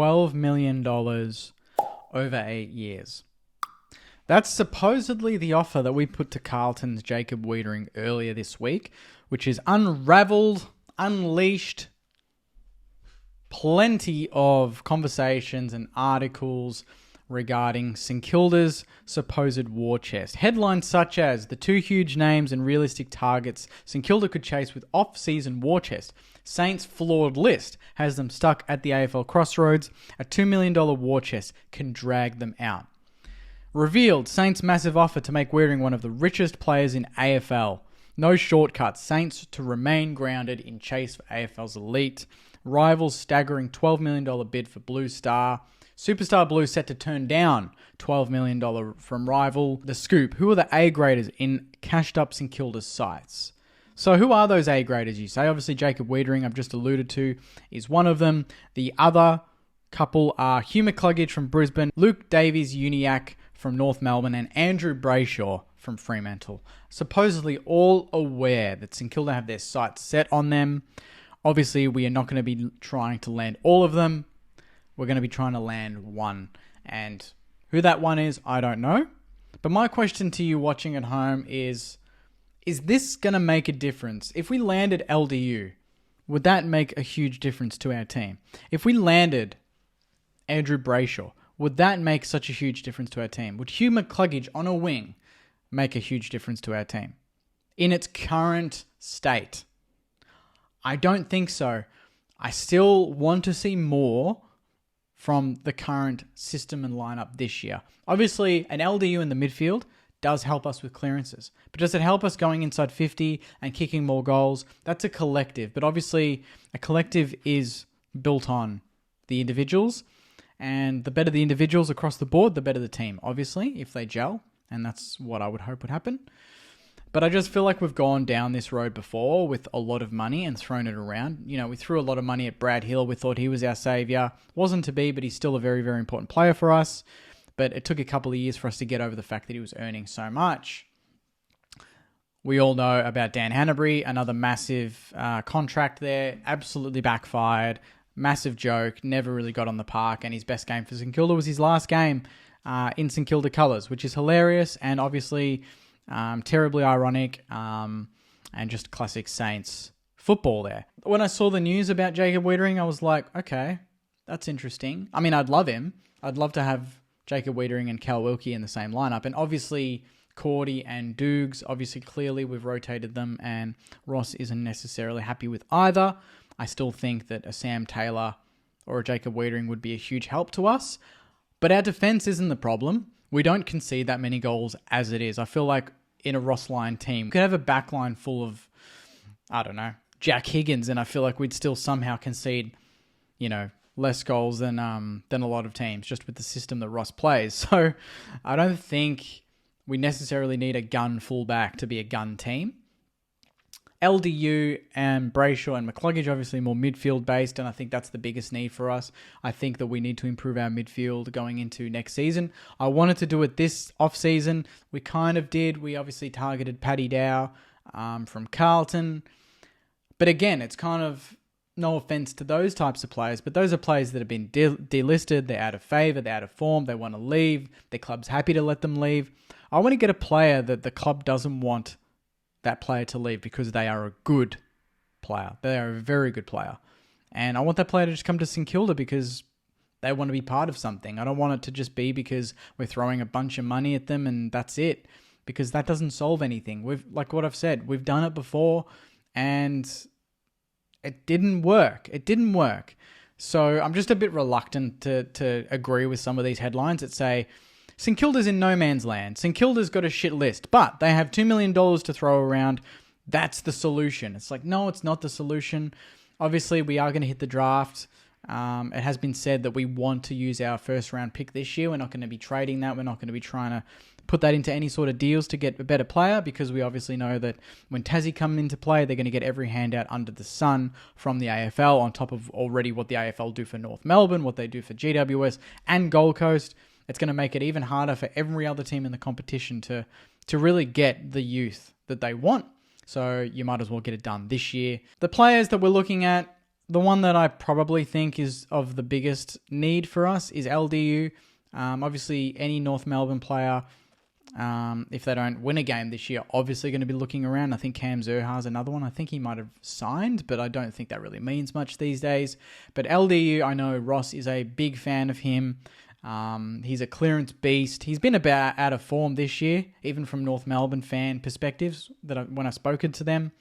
$12 million over 8 years. That's supposedly the offer that we put to Carlton's Jacob Weitering earlier this week, which is unraveled, unleashed plenty of conversations and articles regarding St Kilda's supposed war chest. Headlines such as the two huge names and realistic targets St Kilda could chase with off-season war chest. Saints' flawed list has them stuck at the AFL crossroads. A $2 million war chest can drag them out. Revealed, Saints' massive offer to make Weitering one of the richest players in AFL. No shortcuts. Saints to remain grounded in chase for AFL's elite. Rivals staggering $12 million bid for Blue Star. Superstar Blue set to turn down $12 million from rival The Scoop. Who are the A-graders in cashed up St Kilda's sights? So who are those A-graders, you say? Obviously Jacob Weitering, I've just alluded to, is one of them. The other couple are Hugh McCluggage from Brisbane, Luke Davies-Uniacke from North Melbourne, and Andrew Brayshaw from Fremantle. Supposedly all aware that St Kilda have their sights set on them. Obviously, we are not going to be trying to land all of them. We're going to be trying to land one. And who that one is, I don't know. But my question to you watching at home is this going to make a difference? If we landed LDU, would that make a huge difference to our team? If we landed Andrew Brayshaw, would that make such a huge difference to our team? Would Hugh McCluggage on a wing make a huge difference to our team? In its current state? I don't think so. I still want to see more from the current system and lineup this year. Obviously, an LDU in the midfield does help us with clearances. But does it help us going inside 50 and kicking more goals? That's a collective. But obviously, a collective is built on the individuals. And the better the individuals across the board, the better the team, obviously, if they gel. And that's what I would hope would happen. But I just feel like we've gone down this road before with a lot of money and thrown it around. You know, we threw a lot of money at Brad Hill. We thought he was our saviour. Wasn't to be, but he's still a very, very important player for us. But it took a couple of years for us to get over the fact that he was earning so much. We all know about Dan Hanbury, another massive contract there. Absolutely backfired. Massive joke. Never really got on the park. And his best game for St Kilda was his last game in St Kilda colours, which is hilarious and obviously terribly ironic and just classic Saints football there. When I saw the news about Jacob Weitering, I was like, okay, that's interesting. I mean, I'd love him. I'd love to have Jacob Weitering and Cal Wilkie in the same lineup. And obviously, Cordy and Dukes, obviously, clearly we've rotated them and Ross isn't necessarily happy with either. I still think that a Sam Taylor or a Jacob Weitering would be a huge help to us. But our defense isn't the problem. We don't concede that many goals as it is. I feel like in a Ross line team, we could have a back line full of, I don't know, Jack Higgins, and I feel like we'd still somehow concede, you know, less goals than a lot of teams, just with the system that Ross plays. So I don't think we necessarily need a gun fullback to be a gun team. LDU and Brayshaw and McCluggage, obviously more midfield based, and I think that's the biggest need for us. I think that we need to improve our midfield going into next season. I wanted to do it this off-season. We kind of did. We obviously targeted Paddy Dow from Carlton. But again, it's kind of no offense to those types of players, but those are players that have been delisted. They're out of favour. They're out of form. They want to leave. Their club's happy to let them leave. I want to get a player that the club doesn't want that player to leave because they are a good player. They are a very good player. And I want that player to just come to St Kilda because they want to be part of something. I don't want it to just be because we're throwing a bunch of money at them and that's it. Because that doesn't solve anything. Like what I've said, we've done it before and it didn't work. It didn't work. So I'm just a bit reluctant to agree with some of these headlines that say, St Kilda's in no man's land. St Kilda's got a shit list, but they have $2 million to throw around. That's the solution. It's like, no, it's not the solution. Obviously, we are going to hit the draft. It has been said that we want to use our first round pick this year. We're not going to be trading that. We're not going to be trying to put that into any sort of deals to get a better player because we obviously know that when Tassie come into play, they're going to get every handout under the sun from the AFL on top of already what the AFL do for North Melbourne, what they do for GWS and Gold Coast. It's going to make it even harder for every other team in the competition to really get the youth that they want. So you might as well get it done this year. The players that we're looking at, the one that I probably think is of the biggest need for us is LDU. Obviously, any North Melbourne player, if they don't win a game this year, obviously going to be looking around. I think Cam Zurhaar's another one. I think he might have signed, but I don't think that really means much these days. But LDU, I know Ross is a big fan of him. He's a clearance beast. He's been about out of form this year, even from North Melbourne fan perspectives when I've spoken to them.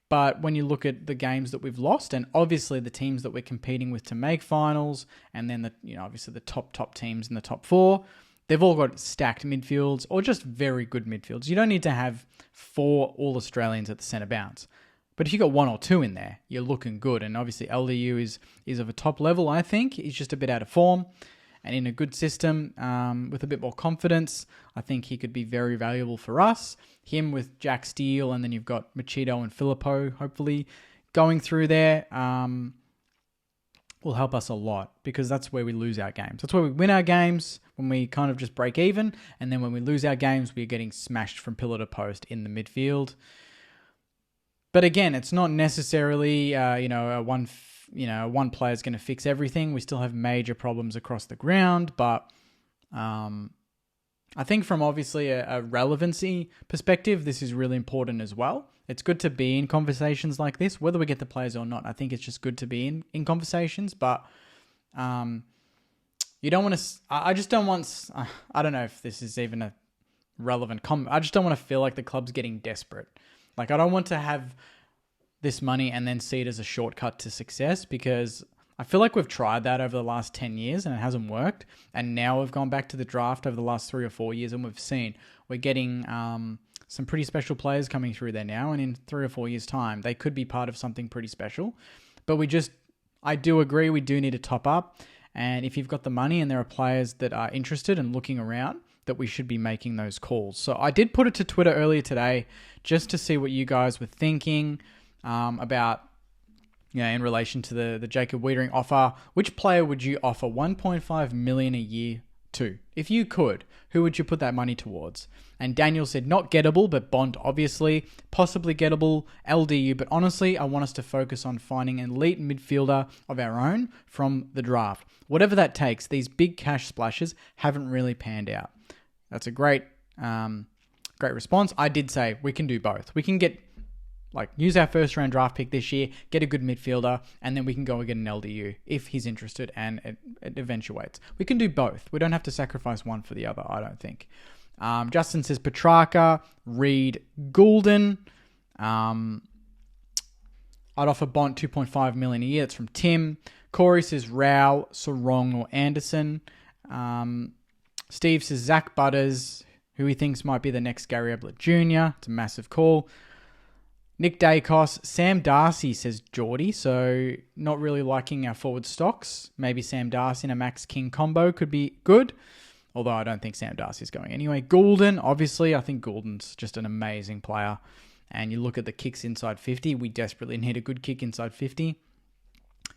But when you look at the games that we've lost, and obviously the teams that we're competing with to make finals, and then obviously the top teams in the top 4, they've all got stacked midfields or just very good midfields. You don't need to have 4 All-Australians at the centre bounce. But if you got 1 or 2 in there, you're looking good. And obviously LDU is of a top level, I think. He's just a bit out of form. And in a good system, with a bit more confidence, I think he could be very valuable for us. Him with Jack Steele, and then you've got Machito and Filippo, hopefully, going through there will help us a lot, because that's where we lose our games. That's where we win our games, when we kind of just break even. And then when we lose our games, we're getting smashed from pillar to post in the midfield. But again, it's not necessarily, one player is going to fix everything. We still have major problems across the ground, but I think from obviously a relevancy perspective, this is really important as well. It's good to be in conversations like this, whether we get the players or not. I think it's just good to be in conversations, but you don't want to. I just don't want. I don't know if this is even a relevant comment. I just don't want to feel like the club's getting desperate. Like, I don't want to have this money and then see it as a shortcut to success, because I feel like we've tried that over the last 10 years and it hasn't worked. And now we've gone back to the draft over the last 3 or 4 years, and we've seen we're getting some pretty special players coming through there now. And in 3 or 4 years' time, they could be part of something pretty special. But I do agree, we do need to top up. And if you've got the money and there are players that are interested and looking around, that we should be making those calls. So I did put it to Twitter earlier today just to see what you guys were thinking about, in relation to the Jacob Weitering offer. Which player would you offer $1.5 million a year to? If you could, who would you put that money towards? And Daniel said not gettable, but Bond, obviously. Possibly gettable, LDU. But honestly, I want us to focus on finding an elite midfielder of our own from the draft. Whatever that takes, these big cash splashes haven't really panned out. That's a great response. I did say we can do both. We can use our first round draft pick this year, get a good midfielder, and then we can go and get an LDU if he's interested and it eventuates. We can do both. We don't have to sacrifice one for the other, I don't think. Justin says Petrarca, Reed, Goulden. I'd offer Bont $2.5 million a year. That's from Tim. Corey says Rao, Sarong, or Anderson. Steve says Zach Butters, who he thinks might be the next Gary Ablett Jr. It's a massive call. Nick Dacos, Sam Darcy says Geordie, so not really liking our forward stocks. Maybe Sam Darcy and a Max King combo could be good, although I don't think Sam Darcy's going anyway. Goulden, obviously, I think Goulden's just an amazing player. And you look at the kicks inside 50, we desperately need a good kick inside 50.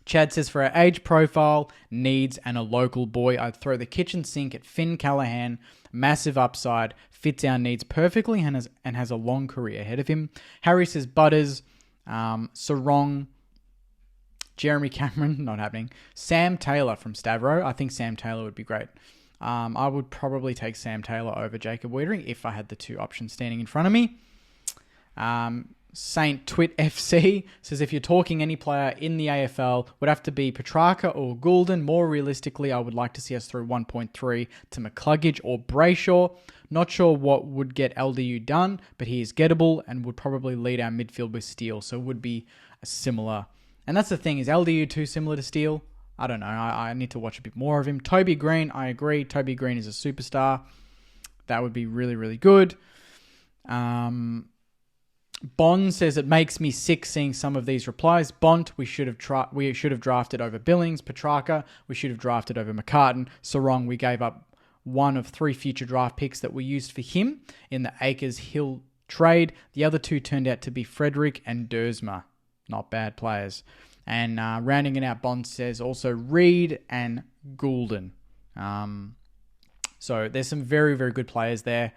Chad says, for our age profile, needs, and a local boy, I'd throw the kitchen sink at Finn Callahan. Massive upside, fits our needs perfectly, and has a long career ahead of him. Harry says Butters, Sarong, Jeremy Cameron, not happening. Sam Taylor from Stavro. I think Sam Taylor would be great. I would probably take Sam Taylor over Jacob Weitering if I had the two options standing in front of me. Saint Twit FC says, if you're talking any player in the AFL, would have to be Petrarca or Goulden. More realistically, I would like to see us throw 1.3 to McCluggage or Brayshaw. Not sure what would get LDU done, but he is gettable and would probably lead our midfield with Steele, so would be a similar. And that's the thing, is LDU too similar to Steele? I don't know. I need to watch a bit more of him. Toby Green, I agree. Toby Green is a superstar. That would be really, really good. Bond says, it makes me sick seeing some of these replies. Bont, we should have drafted over Billings. Petrarca, we should have drafted over McCartan. Sarong, we gave up one of 3 future draft picks that we used for him in the Acres Hill trade. The other 2 turned out to be Frederick and Dersma. Not bad players. And rounding it out, Bond says also Reed and Goulden. So there's some very, very good players there.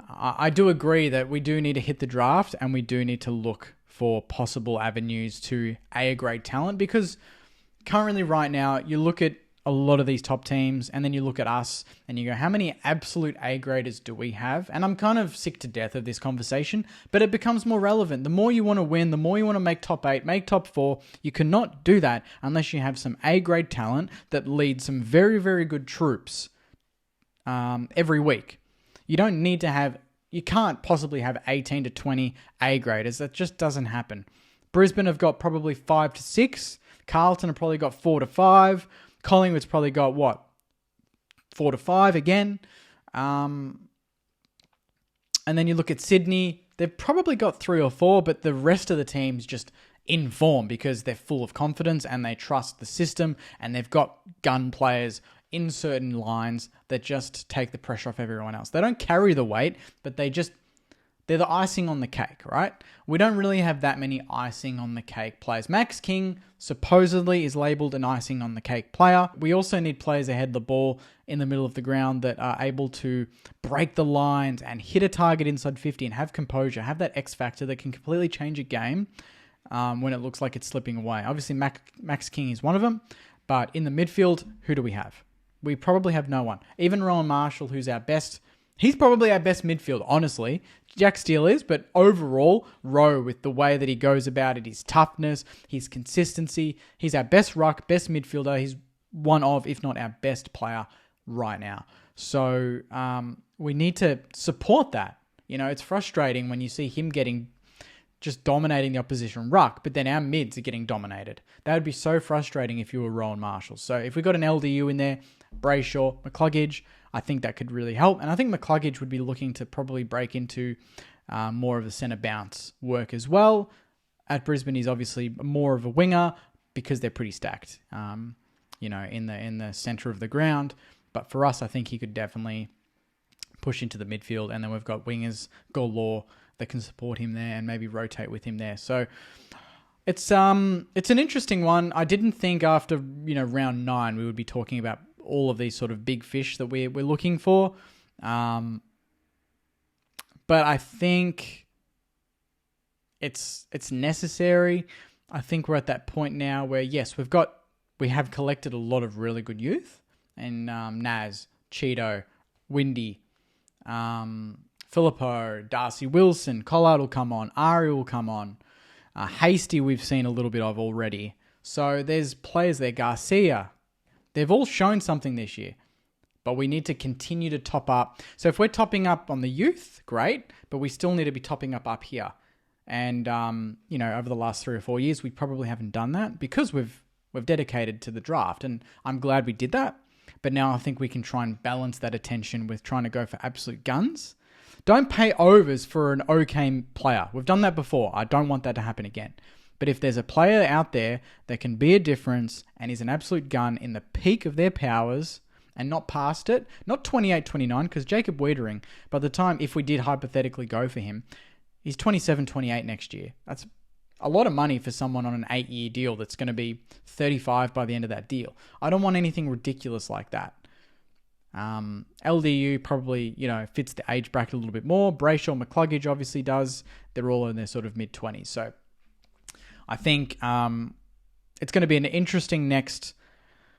I do agree that we do need to hit the draft and we do need to look for possible avenues to A-grade talent, because currently right now you look at a lot of these top teams and then you look at us and you go, how many absolute A-graders do we have? And I'm kind of sick to death of this conversation, but it becomes more relevant. The more you want to win, the more you want to make top 8, make top 4, you cannot do that unless you have some A-grade talent that leads some very, very good troops every week. You can't possibly have 18 to 20 A-graders. That just doesn't happen. Brisbane have got probably 5 to 6. Carlton have probably got 4 to 5. Collingwood's probably got, 4 to 5 again. And then you look at Sydney, they've probably got 3 or 4, but the rest of the team's just in form because they're full of confidence and they trust the system and they've got gun players in certain lines that just take the pressure off everyone else. They don't carry the weight, but they're the icing on the cake, right? We don't really have that many icing on the cake players. Max King supposedly is labelled an icing on the cake player. We also need players ahead the ball in the middle of the ground that are able to break the lines and hit a target inside 50 and have composure, have that X factor that can completely change a game when it looks like it's slipping away. Obviously, Max King is one of them, but in the midfield, who do we have? We probably have no one. Even Rowan Marshall, who's our best, he's probably our best midfield, honestly. Jack Steele is, but overall, Rowe, with the way that he goes about it, his toughness, his consistency, he's our best ruck, best midfielder. He's one of, if not our best player right now. So we need to support that. It's frustrating when you see him just dominating the opposition ruck, but then our mids are getting dominated. That would be so frustrating if you were Rowan Marshall. So if we got an LDU in there, Brayshaw, McCluggage, I think that could really help. And I think McCluggage would be looking to probably break into more of the centre bounce work as well. At Brisbane, he's obviously more of a winger because they're pretty stacked, in the centre of the ground. But for us, I think he could definitely push into the midfield. And then we've got wingers galore that can support him there and maybe rotate with him there. So it's an interesting one. I didn't think after round 9 we would be talking about all of these sort of big fish that we're looking for. But I think it's necessary. I think we're at that point now where, yes, we have collected a lot of really good youth. And Naz, Cheeto, Windy, Filippo, Darcy Wilson, Collard will come on, Ari will come on. Hasty we've seen a little bit of already. So there's players there, Garcia. They've all shown something this year, but we need to continue to top up. So if we're topping up on the youth, great, but we still need to be topping up here. And, over the last 3 or 4 years, we probably haven't done that because we've dedicated to the draft, and I'm glad we did that. But now I think we can try and balance that attention with trying to go for absolute guns. Don't pay overs for an okay player. We've done that before. I don't want that to happen again. But if there's a player out there that can be a difference and is an absolute gun in the peak of their powers and not past it, not 28, 29, because Jacob Weitering, by the time, if we did hypothetically go for him, he's 27, 28 next year. That's a lot of money for someone on an 8-year deal that's going to be 35 by the end of that deal. I don't want anything ridiculous like that. LDU probably, fits the age bracket a little bit more. Brayshaw, McCluggage obviously does. They're all in their sort of mid-20s. So I think it's going to be an interesting next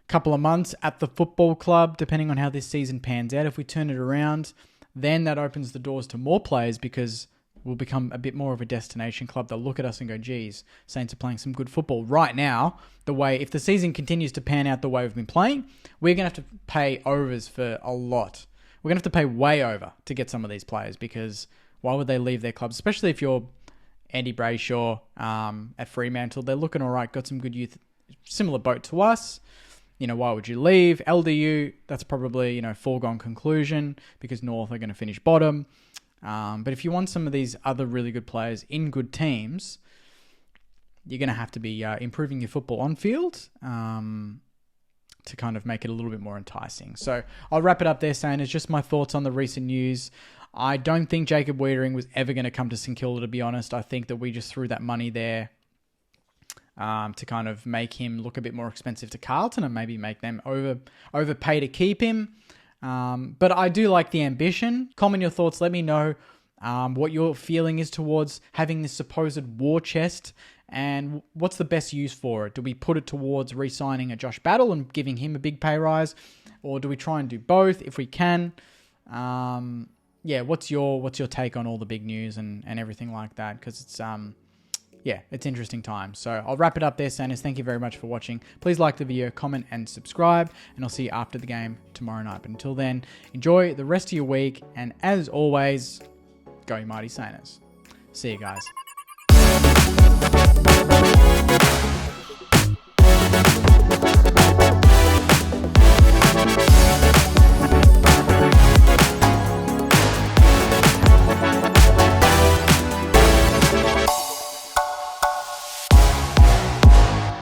couple of months at the football club, depending on how this season pans out. If we turn it around, then that opens the doors to more players because we'll become a bit more of a destination club. They'll look at us and go, geez, Saints are playing some good football. Right now, if the season continues to pan out the way we've been playing, we're going to have to pay overs for a lot. We're going to have to pay way over to get some of these players because why would they leave their clubs? Especially if you're Andy Brayshaw at Fremantle. They're looking all right, got some good youth, similar boat to us. Why would you leave? LDU, that's probably, foregone conclusion because North are going to finish bottom. But if you want some of these other really good players in good teams, you're going to have to be improving your football on field to kind of make it a little bit more enticing. So I'll wrap it up there saying it's just my thoughts on the recent news. I don't think Jacob Weitering was ever going to come to St Kilda, to be honest. I think that we just threw that money there to kind of make him look a bit more expensive to Carlton and maybe make them overpay to keep him. But I do like the ambition. Comment your thoughts. Let me know what your feeling is towards having this supposed war chest, and what's the best use for it. Do we put it towards re-signing a Josh Battle and giving him a big pay rise, or do we try and do both if we can? Yeah, what's your take on all the big news and everything like that? Because it's it's interesting times. So I'll wrap it up there, Sanders. Thank you very much for watching. Please like the video, comment, and subscribe, and I'll see you after the game tomorrow night. But until then, enjoy the rest of your week, and as always, go Mighty Sanders. See you guys.